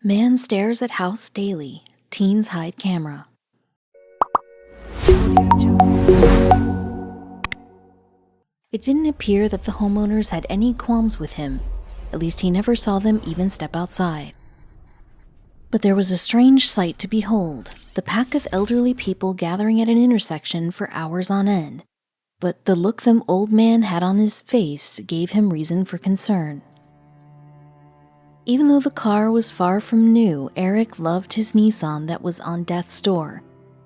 Man stares at house daily. Teens hide camera. It didn't appear that the homeowners had any qualms with him. At least he never saw them even step outside. But there was a strange sight to behold, the pack of elderly people gathering at an intersection for hours on end. But the look the old man had on his face gave him reason for concern. Even though the car was far from new, Eric loved his Nissan that was on death's door.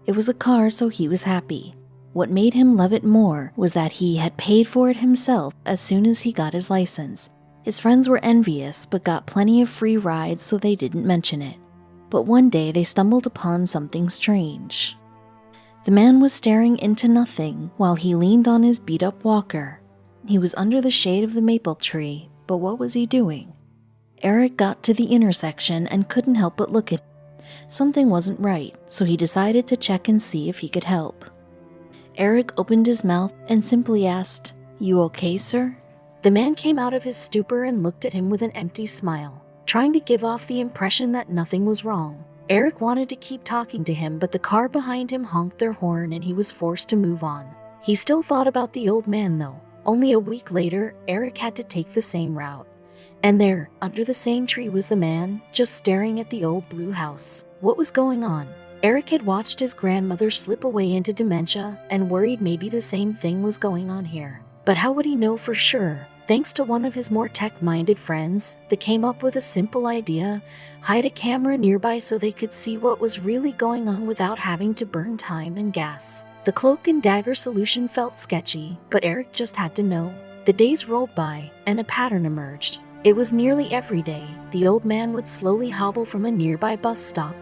It was a car, so he was happy. What made him love it more was that he had paid for it himself as soon as he got his license. His friends were envious but got plenty of free rides, so they didn't mention it. But one day they stumbled upon something strange. The man was staring into nothing while he leaned on his beat-up walker. He was under the shade of the maple tree, but what was he doing? Eric got to the intersection and couldn't help but look at it. Something wasn't right, so he decided to check and see if he could help. Eric opened his mouth and simply asked, "You okay, sir?" The man came out of his stupor and looked at him with an empty smile, trying to give off the impression that nothing was wrong. Eric wanted to keep talking to him, but the car behind him honked their horn and he was forced to move on. He still thought about the old man though. Only a week later, Eric had to take the same route. And there, under the same tree, was the man, just staring at the old blue house. What was going on? Eric had watched his grandmother slip away into dementia and worried maybe the same thing was going on here. But how would he know for sure? Thanks to one of his more tech-minded friends, they came up with a simple idea: hide a camera nearby so they could see what was really going on without having to burn time and gas. The cloak and dagger solution felt sketchy, but Eric just had to know. The days rolled by, and a pattern emerged. It was nearly every day, the old man would slowly hobble from a nearby bus stop,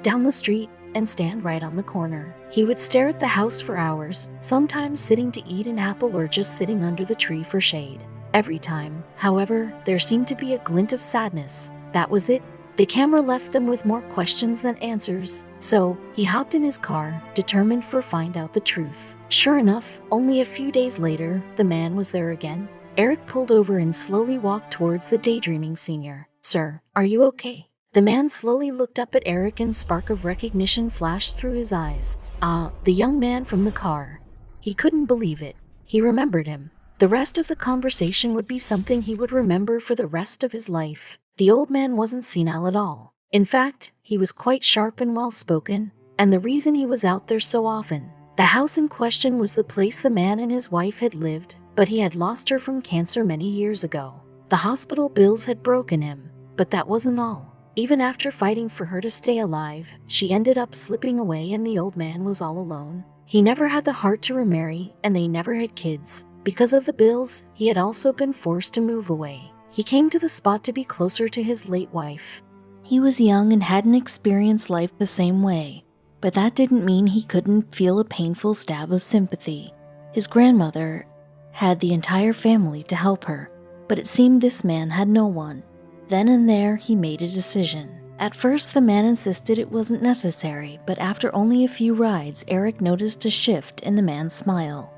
down the street, and stand right on the corner. He would stare at the house for hours, sometimes sitting to eat an apple or just sitting under the tree for shade. Every time, however, there seemed to be a glint of sadness. That was it. The camera left them with more questions than answers, so he hopped in his car, determined to find out the truth. Sure enough, only a few days later, the man was there again. Eric pulled over and slowly walked towards the daydreaming senior. "Sir, are you okay?" The man slowly looked up at Eric and a spark of recognition flashed through his eyes. The young man from the car. He couldn't believe it. He remembered him. The rest of the conversation would be something he would remember for the rest of his life. The old man wasn't senile at all. In fact, he was quite sharp and well-spoken, and the reason he was out there so often. The house in question was the place the man and his wife had lived, but he had lost her from cancer many years ago. The hospital bills had broken him, but that wasn't all. Even after fighting for her to stay alive, she ended up slipping away and the old man was all alone. He never had the heart to remarry, and they never had kids. Because of the bills, he had also been forced to move away. He came to the spot to be closer to his late wife. He was young and hadn't experienced life the same way, but that didn't mean he couldn't feel a painful stab of sympathy. His grandmother had the entire family to help her, but it seemed this man had no one. Then and there, he made a decision. At first, the man insisted it wasn't necessary, but after only a few rides, Eric noticed a shift in the man's smile.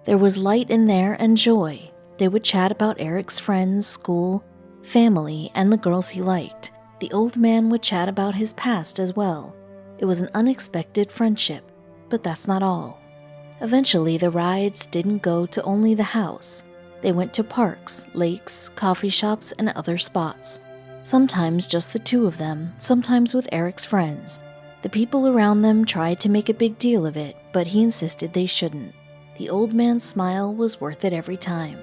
There was light in there and joy. They would chat about Eric's friends, school, family, and the girls he liked. The old man would chat about his past as well. It was an unexpected friendship, but that's not all. Eventually, the rides didn't go to only the house. They went to parks, lakes, coffee shops, and other spots. Sometimes just the two of them, sometimes with Eric's friends. The people around them tried to make a big deal of it, but he insisted they shouldn't. The old man's smile was worth it every time.